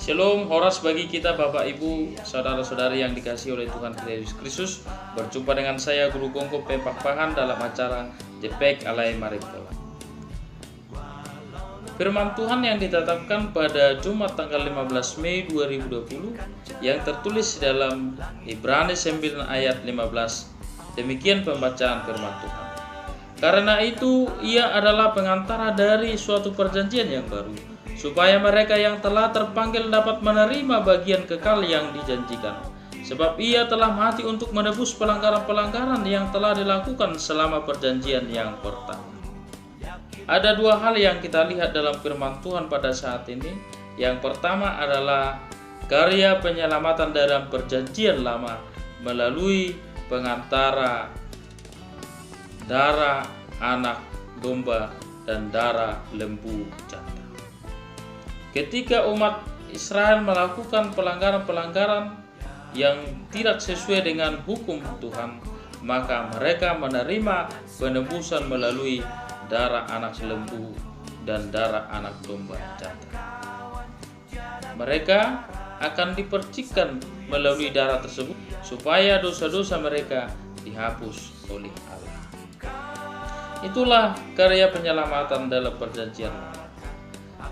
Shalom, horas bagi kita Bapak Ibu, saudara-saudari yang dikasihi oleh Tuhan kita Yesus Kristus. Berjumpa dengan saya Guru Gongko Pepak Pahan dalam acara Jepek Alai Marikola. Firman Tuhan yang ditetapkan pada Jumat tanggal 15 Mei 2020 yang tertulis dalam Ibrani 9 ayat 15. Demikian pembacaan firman Tuhan. Karena itu ia adalah pengantara dari suatu perjanjian yang baru, supaya mereka yang telah terpanggil dapat menerima bagian kekal yang dijanjikan. Sebab ia telah mati untuk menebus pelanggaran-pelanggaran yang telah dilakukan selama perjanjian yang pertama. Ada dua hal yang kita lihat dalam firman Tuhan pada saat ini. Yang pertama adalah karya penyelamatan dalam perjanjian lama melalui pengantara darah anak domba dan darah lembu jantan. Ketika umat Israel melakukan pelanggaran-pelanggaran yang tidak sesuai dengan hukum Tuhan, maka mereka menerima penebusan melalui darah anak lembu dan darah anak domba jantan. Mereka akan dipercikkan melalui darah tersebut supaya dosa-dosa mereka dihapus oleh Allah. Itulah karya penyelamatan dalam perjanjian lama.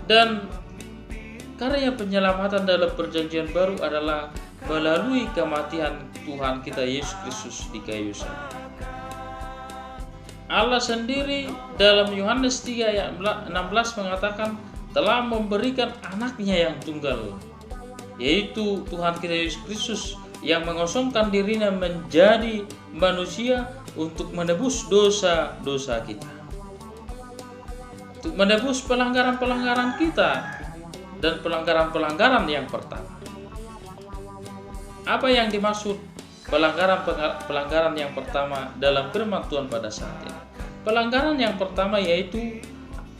Dan karya penyelamatan dalam perjanjian baru adalah melalui kematian Tuhan kita Yesus Kristus di kayu salib. Allah sendiri dalam Yohanes 3 ayat 16 mengatakan telah memberikan anaknya yang tunggal, yaitu Tuhan kita Yesus Kristus yang mengosongkan dirinya menjadi manusia untuk menebus dosa-dosa kita, untuk menebus pelanggaran-pelanggaran kita dan pelanggaran-pelanggaran yang pertama. Apa yang dimaksud pelanggaran-pelanggaran yang pertama dalam firman Tuhan pada saat ini? Pelanggaran yang pertama yaitu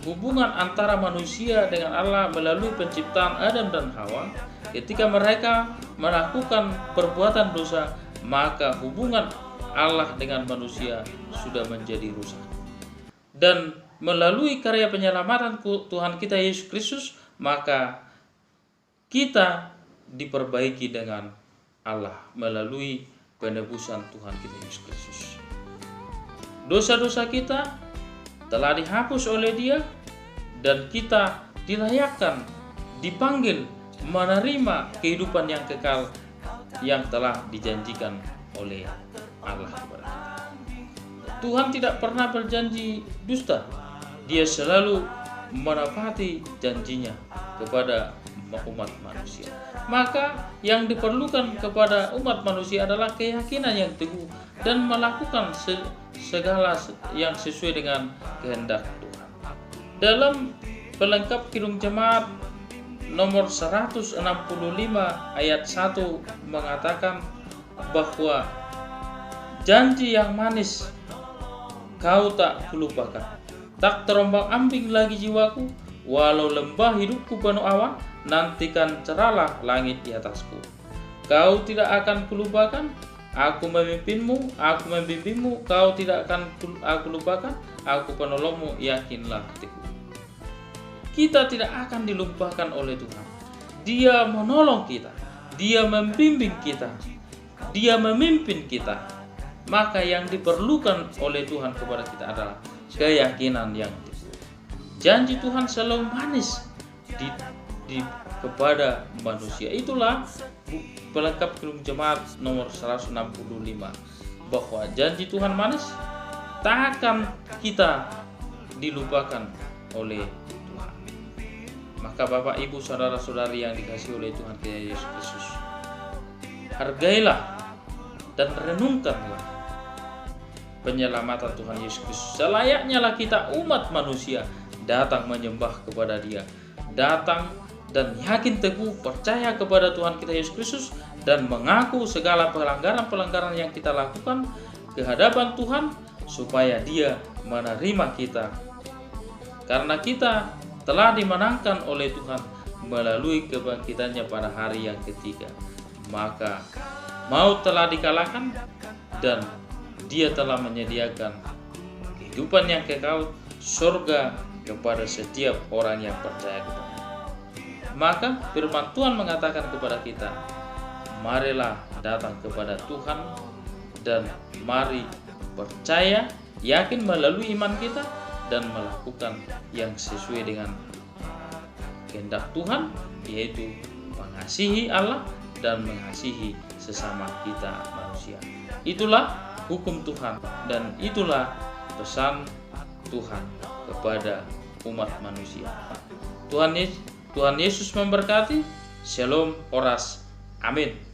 hubungan antara manusia dengan Allah melalui penciptaan Adam dan Hawa. Ketika mereka melakukan perbuatan dosa, maka hubungan Allah dengan manusia sudah menjadi rusak. Dan melalui karya penyelamatan Tuhan kita Yesus Kristus, maka kita diperbaiki dengan Allah melalui penebusan Tuhan kita Yesus Kristus. Dosa-dosa kita telah dihapus oleh Dia dan kita dilayakkan, dipanggil menerima kehidupan yang kekal yang telah dijanjikan oleh Allah kepada kita. Tuhan tidak pernah berjanji dusta. Dia selalu menepati janjinya kepada umat manusia. Maka yang diperlukan kepada umat manusia adalah keyakinan yang teguh dan melakukan segala yang sesuai dengan kehendak Tuhan. Dalam pelengkap Kidung Jemaat nomor 165 ayat 1 mengatakan bahwa janji yang manis kau tak kulupakan, tak terombang-ambing lagi jiwaku, walau lembah hidupku penuh awan, nantikan cerahlah langit di atasku. Kau tidak akan kulupakan, aku memimpinmu, aku membimbingmu, kau tidak akan aku lupakan, aku penolongmu, yakinlah hatiku. Kita tidak akan dilupakan oleh Tuhan. Dia menolong kita, Dia membimbing kita, Dia memimpin kita. Maka yang diperlukan oleh Tuhan kepada kita adalah keyakinan yang teguh. Janji Tuhan selalu manis kepada manusia. Itulah pelengkap Kidung Jemaat nomor 165, bahwa janji Tuhan manis, tak akan kita dilupakan oleh Tuhan. Maka Bapak Ibu saudara-saudari yang dikasihi oleh Tuhan kita Yesus Kristus, hargailah dan renungkanlah penyelamatan Tuhan Yesus Kristus. Selayaknya lah kita umat manusia datang menyembah kepada Dia, datang dan yakin teguh percaya kepada Tuhan kita Yesus Kristus dan mengaku segala pelanggaran-pelanggaran yang kita lakukan ke hadapan Tuhan supaya Dia menerima kita. Karena kita telah dimenangkan oleh Tuhan melalui kebangkitannya pada hari yang ketiga. Maka maut telah dikalahkan dan Dia telah menyediakan kehidupan yang kekal, surga kepada setiap orang yang percaya kepada. Maka firman Tuhan mengatakan kepada kita, marilah datang kepada Tuhan dan mari percaya, yakin melalui iman kita dan melakukan yang sesuai dengan kehendak Tuhan, yaitu mengasihi Allah dan mengasihi sesama kita manusia. Itulah hukum Tuhan dan itulah pesan Tuhan kepada umat manusia. Tuhan Yesus memberkati. Shalom, Horas. Amin.